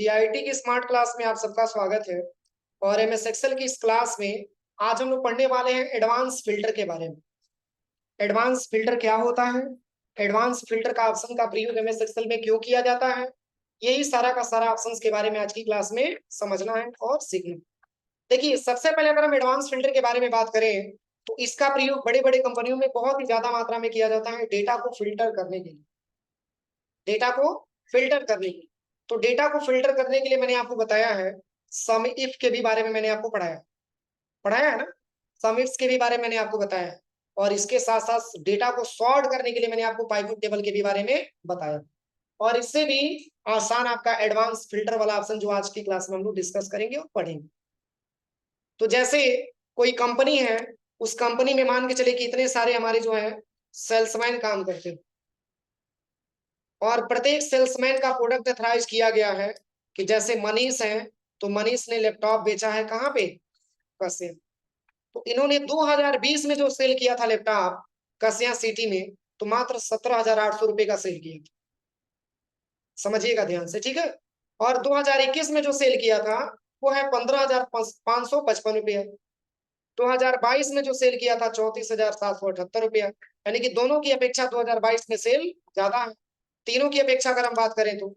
DIT की smart class में आप सबका स्वागत है। और एमएस एक्सेल की इस क्लास में आज हम लोग पढ़ने वाले हैं एडवांस फिल्टर के बारे में। एडवांस फिल्टर क्या होता है, एडवांस फिल्टर का ऑप्शन का प्रयोग एमएस एक्सेल में क्यों किया जाता है, यही सारा का सारा ऑप्शंस के बारे में आज की क्लास में समझना है और सीखना है। देखिए, सबसे पहले अगर हम एडवांस फिल्टर के बारे में बात करें तो इसका प्रयोग बड़े बड़े कंपनियों में बहुत ही ज्यादा मात्रा में किया जाता है डेटा को फिल्टर करने के लिए। डेटा को फिल्टर करने के लिए, तो डेटा को फिल्टर करने के लिए मैंने आपको बताया है सम इफ के भी बारे में मैंने आपको पढ़ाया है ना। सम इफ्स के भी बारे में मैंने आपको बताया है, और इसके साथ साथ डेटा को सॉर्ट करने के लिए मैंने आपको पाइवट टेबल के भी बारे में बताया। और इससे भी आसान आपका एडवांस फिल्टर वाला ऑप्शन जो आज की क्लास में हम लोग डिस्कस करेंगे और पढ़ेंगे। तो जैसे कोई कंपनी है, उस कंपनी में मान के चले कि इतने सारे हमारे जो है सेल्समैन काम करते हैं, और प्रत्येक सेल्समैन का प्रोडक्ट एथराइज किया गया है कि जैसे मनीष है, तो मनीष ने लैपटॉप बेचा है कहाँ पे, कसिया। तो इन्होंने 2020 में जो सेल किया था लैपटॉप कसिया सिटी में, तो मात्र 17,800 रुपए का सेल किया था। समझिएगा ध्यान से, ठीक है। और 2021 में जो सेल किया था वो है 15,555 रुपया। 2022 में जो सेल किया था 34,778 रुपया। यानी कि दोनों की अपेक्षा 2022 में सेल ज्यादा है, तीनों की अपेक्षा अगर हम बात करें तो।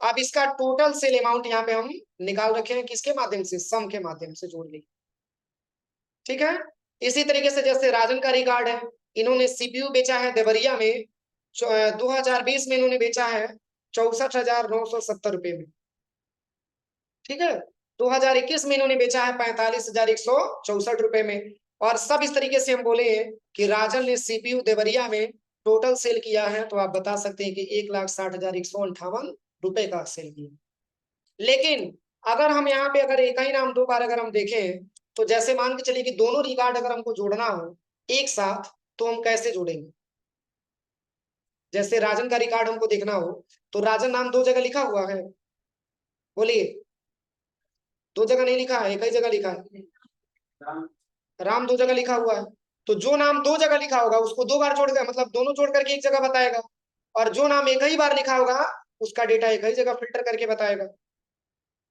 अब इसका टोटल सेल अमाउंट यहाँ पे हम निकाल रखे हैं, किसके माध्यम से, सम के माध्यम से जोड़ ली, ठीक है। इसी तरीके से जैसे राजन का रिकॉर्ड है, इन्होंने सीपीयू बेचा है देवरिया में 2020 में इन्होंने बेचा है 64,970 रुपए में, ठीक है। 2021 में इन्होंने बेचा है 45,164 रुपए में। और सब इस तरीके से हम बोले कि राजन ने सीपीयू देवरिया में टोटल सेल किया है, तो आप बता सकते हैं कि 1,60,158 रुपए का सेल किया। लेकिन अगर हम यहाँ पे अगर एक ही नाम दो बार अगर हम देखें, तो जैसे मान के चलिए कि दोनों रिकॉर्ड अगर हमको जोड़ना हो एक साथ, तो हम कैसे जोड़ेंगे। जैसे राजन का रिकॉर्ड हमको देखना हो, तो राजन नाम दो जगह लिखा हुआ है, बोलिए। दो जगह नहीं लिखा है, एक ही जगह लिखा है। राम दो जगह लिखा हुआ है, तो जो नाम दो जगह लिखा होगा उसको दो बार जोड़ कर, मतलब दोनों जोड़ करके एक जगह बताएगा। और जो नाम एक ही बार लिखा होगा उसका डेटा एक ही जगह फिल्टर करके बताएगा।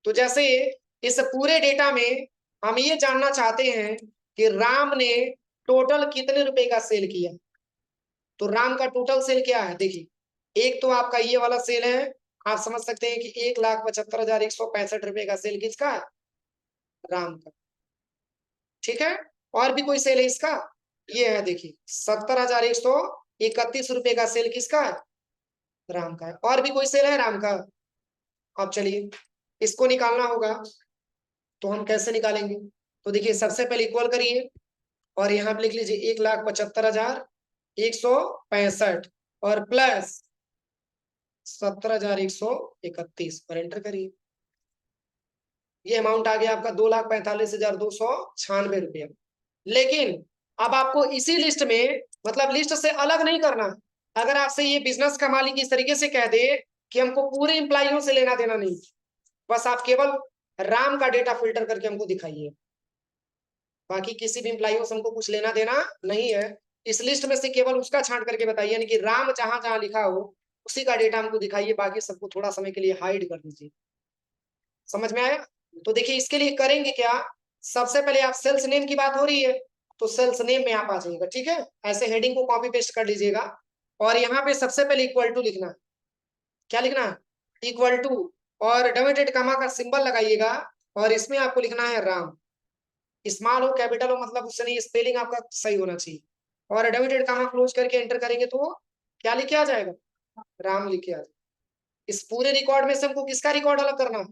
तो जैसे इस पूरे डेटा में हम ये जानना चाहते हैं कि राम ने टोटल कितने रुपए का सेल किया, तो राम का टोटल सेल क्या है, देखिए। एक तो आपका ये वाला सेल है, आप समझ सकते हैं कि 1,75,165 रुपए का सेल किसका है, राम का, ठीक है। और भी कोई सेल है इसका, ये है देखिए 70,131 रुपए का सेल किसका है, राम का है। और भी कोई सेल है राम का। अब चलिए इसको निकालना होगा, तो हम कैसे निकालेंगे। तो देखिए सबसे पहले इक्वल करिए, और यहाँ पे लिख लीजिए 1,75,165 और प्लस 17,131 पर एंटर करिए। ये अमाउंट आ गया आपका 2,45,296 रुपया। लेकिन अब आपको इसी लिस्ट में, मतलब लिस्ट से अलग नहीं करना। अगर आपसे ये बिजनेस का मालिक इस तरीके से कह दे कि हमको पूरे एम्प्लॉइयों से लेना देना नहीं, बस आप केवल राम का डेटा फिल्टर करके हमको दिखाइए, बाकी किसी भी एम्प्लॉइयों से हमको कुछ लेना देना नहीं है। इस लिस्ट में से केवल उसका छांट करके बताइए, यानी कि राम जहां जहां लिखा हो उसी का डेटा हमको दिखाइए, बाकी सबको थोड़ा समय के लिए हाइड कर दीजिए। समझ में आया। तो देखिए इसके लिए करेंगे क्या, सबसे पहले आप सेल्स नेम की बात हो रही है, तो सेल्स नेम में आप आ जाइएगा, ठीक है। ऐसे हेडिंग को कॉपी पेस्ट कर लीजिएगा, और यहाँ पे सबसे पहले इक्वल टू लिखना है। क्या लिखना है, इक्वल टू, और डबल कमा का सिंबल लगाइएगा, और इसमें आपको लिखना है राम। स्मॉल हो कैपिटल हो मतलब उससे नहीं, स्पेलिंग आपका सही होना चाहिए। और डबल कमा क्लोज करके एंटर करेंगे तो क्या लिखे आ जाएगा, राम लिखे आ जाएगा। इस पूरे रिकॉर्ड में से हमको किसका रिकॉर्ड अलग करना है,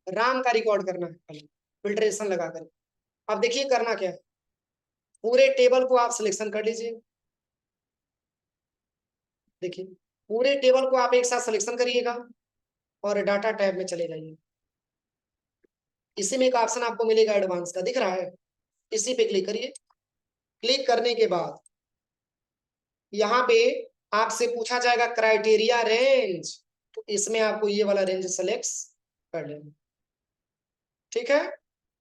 राम का रिकॉर्ड करना है, फिल्ट्रेशन लगा कर। अब देखिए करना क्या है, पूरे टेबल को आप सिलेक्शन कर लीजिए। देखिए पूरे टेबल को आप एक साथ सिलेक्शन करिएगा, और डाटा टैब में चले जाइए। इसी में एक ऑप्शन आपको मिलेगा एडवांस का, दिख रहा है, इसी पे क्लिक करिए। क्लिक करने के बाद यहाँ पे आपसे पूछा जाएगा क्राइटेरिया रेंज, तो इसमें आपको ये वाला रेंज सेलेक्ट कर लेना, ठीक है।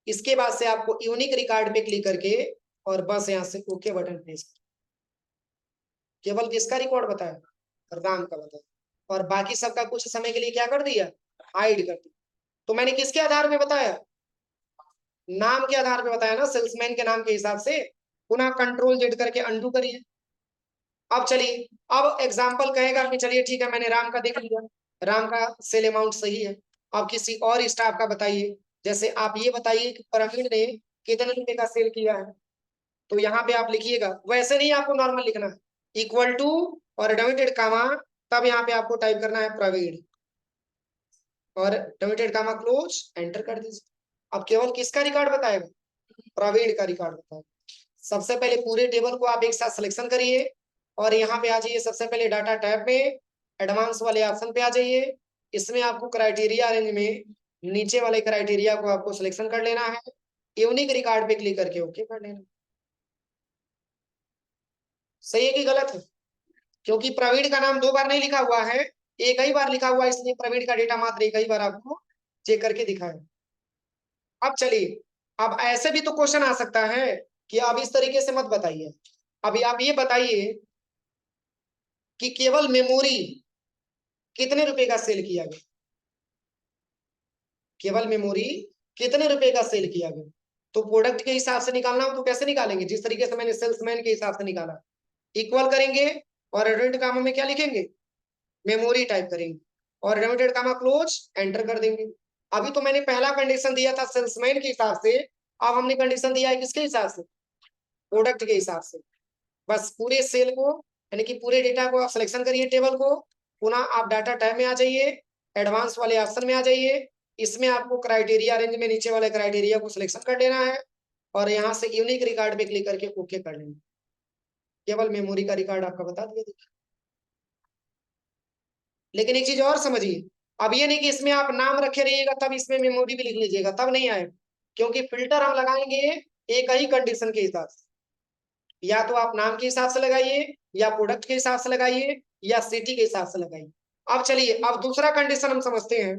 इसके बाद से आपको यूनिक रिकॉर्ड पे क्लिक करके, और बस यहाँ से ओके बटन प्रेस, केवल किसका रिकॉर्ड बताया, राम का बताया, और बाकी सबका कुछ समय के लिए क्या कर दिया, हाइड कर दिया। तो मैंने किसके आधार पे बताया, नाम के आधार पे बताया ना, सेल्समैन के नाम के हिसाब से। पुनः कंट्रोल जेड करके अंडू करिए। अब चलिए, अब एग्जाम्पल कहेगा कि चलिए ठीक है मैंने राम का देख लिया, राम का सेल अमाउंट सही है। अब किसी और स्टाफ का बताइए, जैसे आप ये बताइए कि प्रवीण ने कितने रुपए का सेल किया है। तो यहाँ पे आप लिखिएगा, वैसे नहीं आपको नॉर्मल लिखना है, इक्वल टू और डिवाइडेड कामा, तब यहाँ पे आपको टाइप करना है प्रवीण और डिवाइडेड कामा क्लोज, एंटर कर दीजिए। अब केवल किसका रिकॉर्ड बताएगा, प्रवीण का रिकॉर्ड बताएगा। सबसे पहले पूरे टेबल को आप एक साथ सिलेक्शन करिए और यहाँ पे आ जाइए, सबसे पहले डाटा टैब में एडवांस वाले ऑप्शन पे आ जाइए। इसमें आपको क्राइटेरिया रेंज में नीचे वाले क्राइटेरिया को आपको सिलेक्शन कर लेना है, यूनिक रिकॉर्ड पे क्लिक करके ओके कर लेना। सही है कि गलत है, क्योंकि प्रवीण का नाम 2 बार नहीं लिखा हुआ है, एक ही बार लिखा हुआ है, इसलिए प्रवीण का डेटा मात्र एक ही बार आपको चेक करके दिखाया। अब चलिए, अब ऐसे भी तो क्वेश्चन आ सकता है कि आप इस तरीके से मत बताइए, अभी आप ये बताइए कि केवल मेमोरी कितने रुपए का सेल किया गया, केवल मेमोरी कितने रुपए का सेल किया गया। तो प्रोडक्ट के हिसाब से निकालना हो तो कैसे निकालेंगे, जिस तरीके से मैंने सेल्समैन के हिसाब से निकाला, इक्वल करेंगे और एडेड कामा में क्या लिखेंगे, मेमोरी टाइप करेंगे और एडेड कामा क्लोज, एंटर कर देंगे। अभी तो मैंने पहला कंडीशन दिया था सेल्समैन के हिसाब से, अब हमने कंडीशन दिया है किसके हिसाब से, प्रोडक्ट के हिसाब से। बस पूरे सेल को यानी कि पूरे डेटा को आप सिलेक्शन करिए टेबल को, पुनः आप डाटा टाइप में आ जाइए, एडवांस वाले ऑप्शन में आ जाइए। इसमें आपको क्राइटेरिया रेंज में नीचे वाले क्राइटेरिया को सिलेक्शन कर लेना है और यहाँ से यूनिक रिकॉर्ड पे क्लिक करके ओके कर लेना। केवल मेमोरी का रिकॉर्ड आपका बता दिया। देखिए, लेकिन एक चीज और समझिए, अब ये नहीं कि इसमें आप नाम रखे रहिएगा तब इसमें मेमोरी भी लिख लीजिएगा, तब नहीं आएगा, क्योंकि फिल्टर हम लगाएंगे एक ही कंडीशन के हिसाब से, या तो आप नाम के हिसाब से लगाइए या प्रोडक्ट के हिसाब से लगाइए या सिटी के हिसाब से लगाइए। अब चलिए, अब दूसरा कंडीशन हम समझते हैं।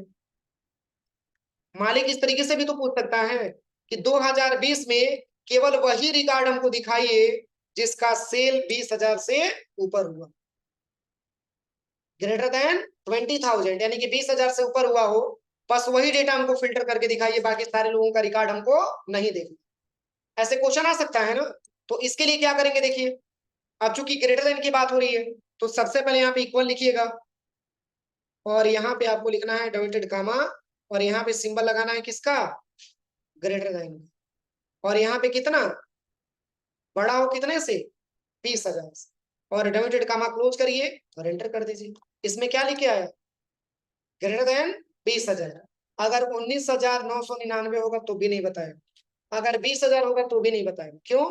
मालिक इस तरीके से भी तो पूछ सकता है कि 2020 में केवल वही रिकॉर्ड हमको दिखाइए जिसका सेल 20,000 से ऊपर हुआ, ग्रेटर देन 20,000, यानी कि 20,000 से ऊपर हुआ हो, बस वही डेटा हमको फिल्टर करके दिखाइए, बाकी सारे लोगों का रिकॉर्ड हमको नहीं देखना। ऐसे क्वेश्चन आ सकता है ना। तो इसके लिए क्या करेंगे, देखिए, अब चूंकि ग्रेटर देन की बात हो रही है तो सबसे पहले यहाँ पे इक्वल लिखिएगा और यहाँ पे आपको लिखना है डिवाइडेड कामा और यहाँ पे सिंबल लगाना है किसका, ग्रेटर देन, और यहाँ पे कितना बड़ा हो, कितने से, 20,000 से, और डिवाइडेड कामा क्लोज करिए और एंटर कर दीजिए। इसमें क्या लिखे आया, ग्रेटर देन 20,000। अगर 19,999 होगा तो भी नहीं बताएगा, अगर 20,000 होगा तो भी नहीं बताएगा। क्यों,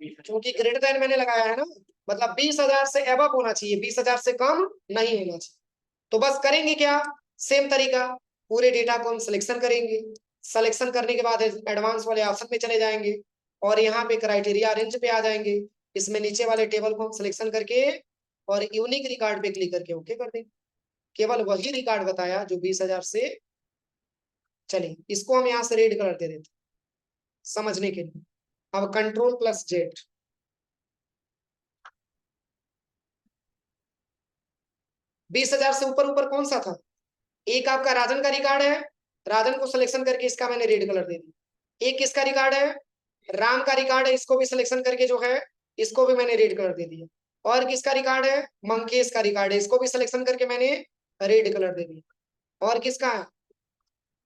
क्योंकि ग्रेटर देन मैंने लगाया है ना, मतलब 20,000 से एबव होना चाहिए, 20,000 से कम नहीं होना चाहिए। तो बस करेंगे क्या, सेम तरीका, पूरे डेटा को हम सिलेक्शन करेंगे, सिलेक्शन करने के बाद एडवांस वाले ऑप्शन में चले जाएंगे और यहाँ पे क्राइटेरिया रेंज पे आ जाएंगे। इसमें नीचे वाले टेबल को हम सिलेक्शन करके और यूनिक रिकॉर्ड पे क्लिक करके ओके कर देंगे। केवल वही रिकॉर्ड बताया जो 20,000 से, चलिए इसको हम यहाँ से रेड कलर दे देते समझने के लिए। अब कंट्रोल प्लस जेड, 20,000 से ऊपर ऊपर कौन सा था, एक आपका राजन का रिकॉर्ड है, राजन को सिलेक्शन करके इसका मैंने रेड कलर दे दिया। एक किसका रिकॉर्ड है, राम का रिकॉर्ड है, इसको भी सिलेक्शन करके जो है इसको भी मैंने रेड कलर दे दिया। और किसका रिकॉर्ड है, मंकेश का रिकॉर्ड है, इसको भी सिलेक्शन करके मैंने रेड कलर दे दिया। और किसका है,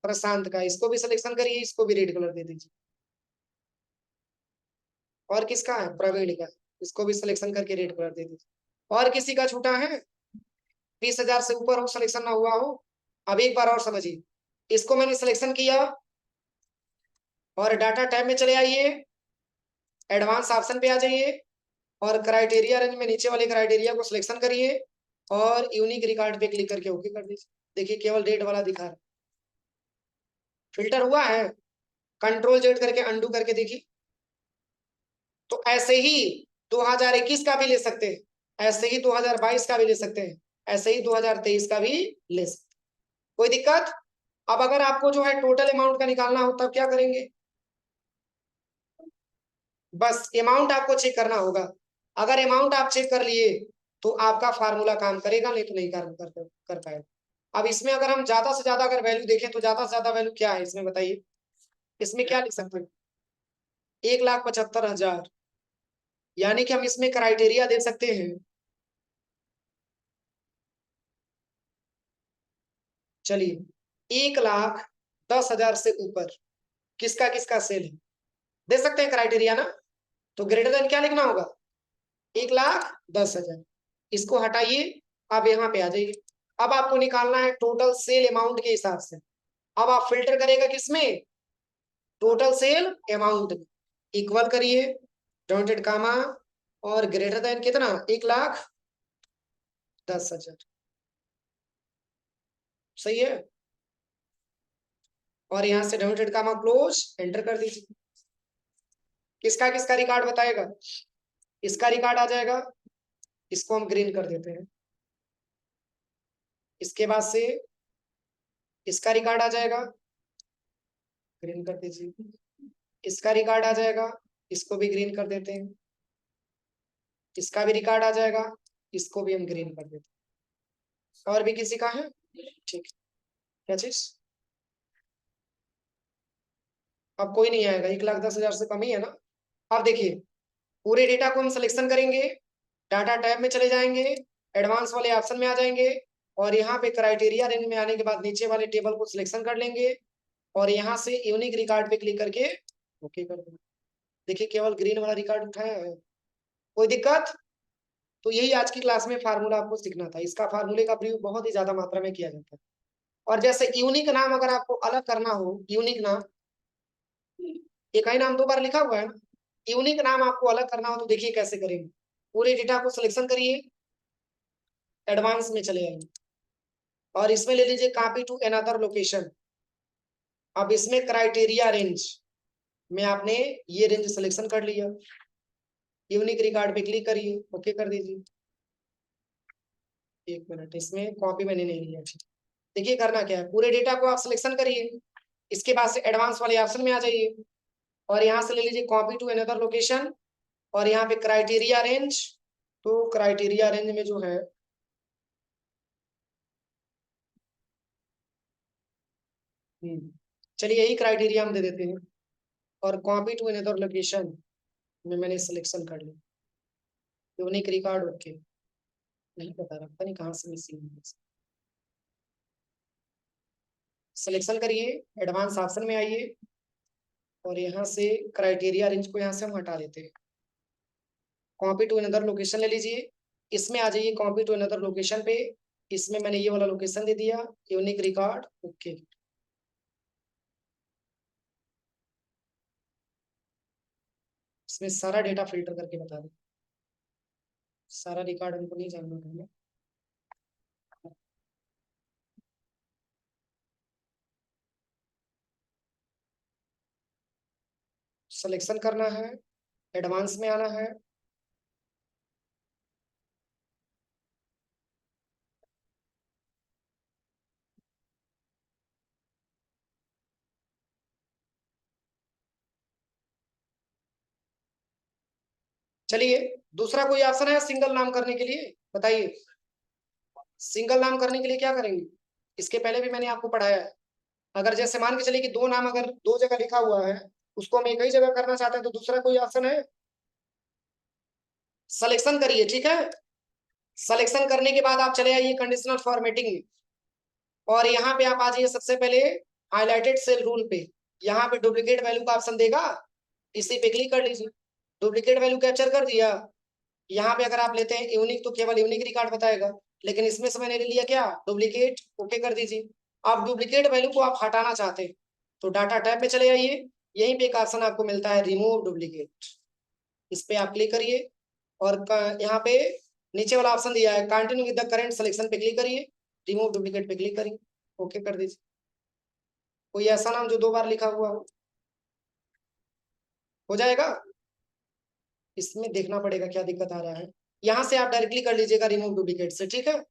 प्रशांत का, इसको भी सिलेक्शन करिए, इसको भी रेड कलर दे दीजिए। और किसका है, प्रवीण का, इसको भी सिलेक्शन करके रेड कलर दे दीजिए। और किसी का छूटा है, 20,000 से ऊपर हो, सिलेक्शन ना हुआ हो। अब एक बार और समझिए, इसको मैंने सिलेक्शन किया और डाटा टैब में चले आइए, एडवांस ऑप्शन पे आ जाइए और क्राइटेरिया रेंज में नीचे वाले क्राइटेरिया को सिलेक्शन करिए और यूनिक रिकॉर्ड पे क्लिक करके ओके कर दीजिए। देखिए केवल रेड वाला दिखा रहा है, फिल्टर हुआ है, कंट्रोल जेड करके अंडू करके देखिए। तो ऐसे ही 2021 का भी ले सकते हैं, ऐसे ही 2022 का भी ले सकते हैं, ऐसे ही 2023 का भी ले सकते हैं, कोई दिक्कत। अब अगर आपको जो है टोटल अमाउंट का निकालना हो तब क्या करेंगे, बस अमाउंट आपको चेक करना होगा। अगर अमाउंट आप चेक कर लिए तो आपका फार्मूला काम करेगा, नहीं तो नहीं काम कर पाएगा। अब इसमें अगर हम ज्यादा से ज्यादा अगर वैल्यू देखें तो ज्यादा से ज्यादा वैल्यू क्या है इसमें बताइए, इसमें क्या लिख सकते हैं, 1,75,000, यानी कि हम इसमें क्राइटेरिया दे सकते हैं, चलिए 1,10,000 से ऊपर किसका किसका सेल है, दे सकते हैं क्राइटेरिया ना। तो ग्रेटर देन क्या लिखना होगा, 1,10,000, इसको हटाइए, अब यहाँ पे आ जाइए। अब आपको निकालना है टोटल सेल अमाउंट के हिसाब से। अब आप फिल्टर करेगा किसमें, टोटल सेल अमाउंट में, इक्वल करिए डॉटेड कामा और ग्रेटर देन कितना, 1,10,000, सही है। और यहां से डॉटेड कामा क्लोज, एंटर कर दीजिए। किसका किसका रिकॉर्ड बताएगा, इसका रिकॉर्ड आ जाएगा, इसको हम ग्रीन कर देते हैं। इसके बाद से इसका रिकॉर्ड आ जाएगा, ग्रीन कर दीजिए। इसका रिकॉर्ड आ जाएगा, इसको भी ग्रीन कर देते हैं। इसका भी रिकॉर्ड आ जाएगा, इसको भी हम ग्रीन कर देते हैं। और भी किसी का है, ठीक, क्या चीज, अब कोई नहीं आएगा, 1,10,000 से कम ही है ना। अब देखिए पूरे डेटा को हम सिलेक्शन करेंगे, डाटा टैब में चले जाएंगे, एडवांस वाले ऑप्शन में आ जाएंगे, और यहाँ पे क्राइटेरिया रेंज में आने के बाद नीचे वाले टेबल को सिलेक्शन कर लेंगे, और यहाँ से यूनिक रिकॉर्ड पे क्लिक करके ओके कर देंगे। देखिए केवल ग्रीन वाला रिकॉर्ड उठाया है, कोई दिक्कत। तो यही आज की क्लास में फार्मूला आपको सीखना था, इसका फार्मूले का प्रयोग बहुत ही ज्यादा मात्रा में किया जाता है। और जैसे यूनिक नाम अगर आपको अलग करना हो, यूनिक नाम, एक ही नाम दो बार लिखा हुआ है ना, यूनिक नाम आपको अलग करना हो तो देखिए कैसे करेंगे। पूरे डेटा को सिलेक्शन करिए, एडवांस में चले आइए, और इसमें ले लीजिए कॉपी टू अनदर लोकेशन। अब इसमें क्राइटेरिया रेंज में आपने ये रेंज सिलेक्शन कर लिया, यूनिक रिकॉर्ड पे क्लिक करिए, ओके कर दीजिए। एक मिनट, इसमें कॉपी मैंने नहीं लिया, देखिए करना क्या है, पूरे डेटा को आप सिलेक्शन करिए, इसके बाद से एडवांस वाले ऑप्शन में आ जाइए, और यहाँ से ले लीजिए कॉपी टू अनदर लोकेशन, और यहाँ पे क्राइटेरिया रेंज, तो क्राइटेरिया रेंज में जो है चलिए यही क्राइटेरिया हम दे देते हैं, और कॉपी टू अनदर लोकेशन में मैंने सिलेक्शन कर लिया, यूनिक रिकॉर्ड ओके, नहीं पता रखता नहीं कहाँ से मिसिंग है। सिलेक्शन करिए, एडवांस ऑप्शन में आइए, और यहाँ से क्राइटेरिया रेंज को यहाँ से हम हटा देते हैं, कॉपी टू अनदर लोकेशन ले लीजिए, इसमें आ जाइए कॉपी टू अनदर लोकेशन पे, इसमें मैंने ये वाला लोकेशन दे दिया, यूनिक रिकॉर्ड ओके। इसमें सारा डेटा फिल्टर करके बता दें, सारा रिकॉर्ड हमको नहीं जानना पड़ेगा। सिलेक्शन करना है, एडवांस में आना है, चलिए दूसरा कोई ऑप्शन है सिंगल नाम करने के लिए, बताइए सिंगल नाम करने के लिए क्या करेंगे। इसके पहले भी मैंने आपको पढ़ाया है, अगर जैसे मान के चलिए कि दो नाम अगर दो जगह लिखा हुआ है, उसको हम एक ही जगह करना चाहते हैं, तो दूसरा कोई ऑप्शन है, सिलेक्शन करिए, ठीक है। सिलेक्शन करने के बाद आप चले आइए कंडीशनल फॉर्मेटिंग में, और यहाँ पे आप आ जाइए सबसे पहले हाईलाइटेड सेल रूल पे, यहाँ पे डुप्लीकेट वैल्यू का ऑप्शन देगा, इसी पे क्लिक कर लीजिए, डुप्लीकेट वैल्यू कैप्चर कर दिया। यहाँ पे अगर आप लेते हैं यूनिक तो केवल यूनिक रिकॉर्ड बताएगा, लेकिन इसमें से मैंने ले लिया क्या, डुप्लीकेट, ओके कर दीजिए। आप डुप्लीकेट वैल्यू को आप हटाना चाहते हैं तो डाटा टैब में चले आइए, यहीं पे एक ऑप्शन आपको मिलता है रिमूव डुप्लीकेट, इस पे आप क्लिक करिए, और यहाँ पे नीचे वाला ऑप्शन दिया है continue with the current selection पे क्लिक करिए, रिमूव डुप्लीकेट पे क्लिक करिए, ओके कर दीजिए। कोई ऐसा नाम जो दो बार लिखा हुआ हो जाएगा, इसमें देखना पड़ेगा क्या दिक्कत आ रहा है। यहाँ से आप डायरेक्टली कर लीजिएगा रिमूव डुप्लीकेट से, ठीक है।